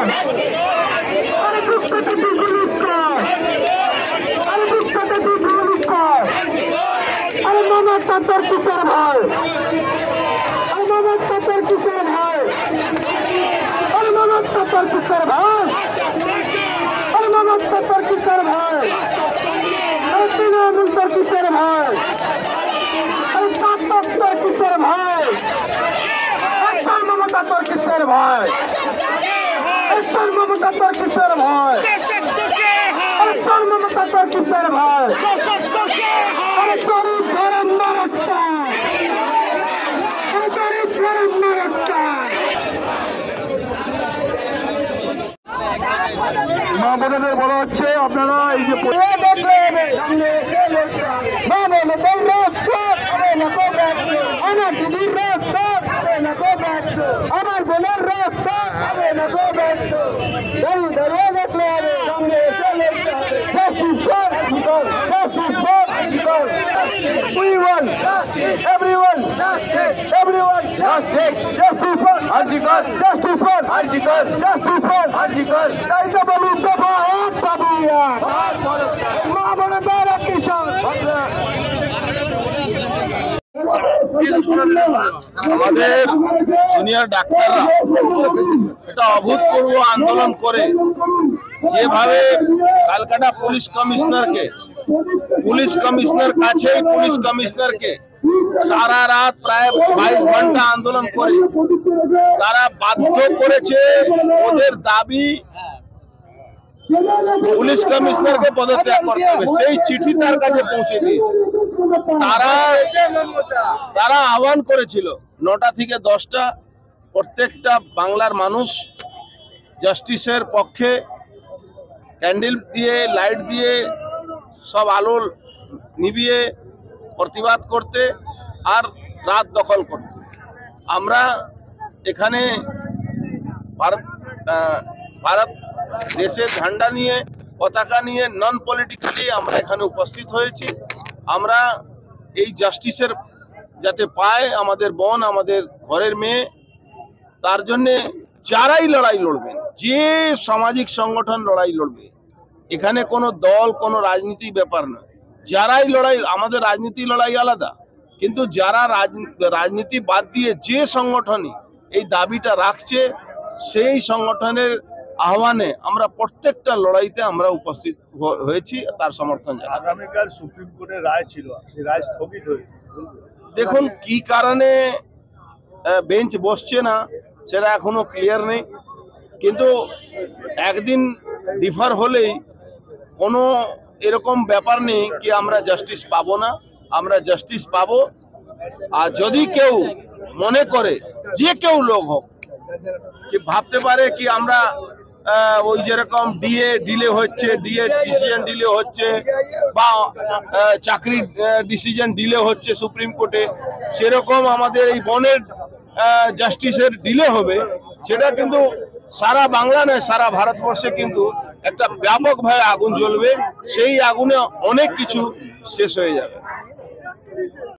अरे दुष्कर्ती पुलिस कौन? अरे दुष्कर्ती पुलिस कौन? अरे ममता तर किसर भाई, अरे ममता तर किसर भाई, अरे ममता तर किसर भाई, अरे ममता तर किसर भाई, अरे तृणमूल तर किसर भाई, अरे शासक तर किसर भाई, अरे ममता तर किसर भाई, अरे ममता तर किसर भाई, अरे ममता तर किसर भाई, अरे गरीब गरम न रखता, अरे गरीब गरम न रखता। মা বোনদের বলা হচ্ছে আপনারা এই যে সামনে এসে মা বোনদের রাস্তা আমার দিদির রাস্তা আমার বোনের রাস্তা দাঁড়িয়ে দেখলে হবে সামনে এসে We want everyone justice for Arjigar, justice for Arjigar, justice for Arjigar. Kaisa babu daba ek babu ya. Ma bonadar kisan. আমাদের জুনিয়র ডাক্তাররা একটা অভূতপূর্ব আন্দোলন করে যেভাবে ক্যালকাটা পুলিশ কমিশনার কাছেই পুলিশ কমিশনারকে সারা রাত প্রায় 22 ঘন্টা আন্দোলন করে তারা বাধ্য করেছে ওদের দাবি পুলিশ কমিশনারকে পদত্যাগ করতে হবে। সেই চিঠি তার কাছে পৌঁছে দিয়েছে। তারা আহ্বান করেছিল 9টা থেকে 10টা প্রত্যেকটা বাংলার মানুষ জাস্টিসের পক্ষে ক্যান্ডেল দিয়ে লাইট দিয়ে সব আলো নিভিয়ে প্রতিবাদ করতে আর রাত দখল করতে। আমরা এখানে ভারত দেশের ঝান্ডা নিয়ে পতাকা নিয়ে নন পলিটিক্যালি আমরা এখানে উপস্থিত হয়েছি। আমরা এই জাস্টিসের যাতে পায় আমাদের বোন, আমাদের ঘরের মেয়ে, তার জন্যে যারাই লড়াই লড়বেন, যে সামাজিক সংগঠন লড়াই লড়বে, এখানে কোনো দল কোনো রাজনীতি ব্যাপার নয়। যারাই লড়াই, আমাদের রাজনীতি লড়াই আলাদা, কিন্তু যারা রাজনীতি বাদ দিয়ে যে সংগঠনই এই দাবিটা রাখছে সেই সংগঠনের আহ্বানে আমরা প্রত্যেকটা লড়াইতে আমরা উপস্থিত হয়েছি, তার সমর্থন জানাই। আগামীকাল সুপ্রিম কোর্টের রায় ছিল, সেই রায় স্থগিত হয়েছে। দেখুন কি কারণে বেঞ্চ বসছে না সেটা এখনো ক্লিয়ার নেই, কিন্তু একদিন ডিফার হলেই কোনো এরকম ব্যাপার নেই কি আমরা জাস্টিস পাবো না, আমরা জাস্টিস পাবো। আর যদি কেউ মনে করে, যে কেউ লোক হোক, কি ভাবতে পারে কি আমরা ওই যেরকম ডিএ ডিলে হচ্ছে, ডিএ ডিসিশন ডিলে হচ্ছে বা চাকরি ডিসিশন ডিলে হচ্ছে সুপ্রিম কোর্টে, সেরকম আমাদের এই বনের জাস্টিসের ডিলে হবে, সেটা কিন্তু সারা বাংলা নয় সারা ভারতবর্ষে কিন্তু একটা ব্যাপকভাবে আগুন জ্বলবে। সেই আগুনে অনেক কিছু শেষ হয়ে যাবে।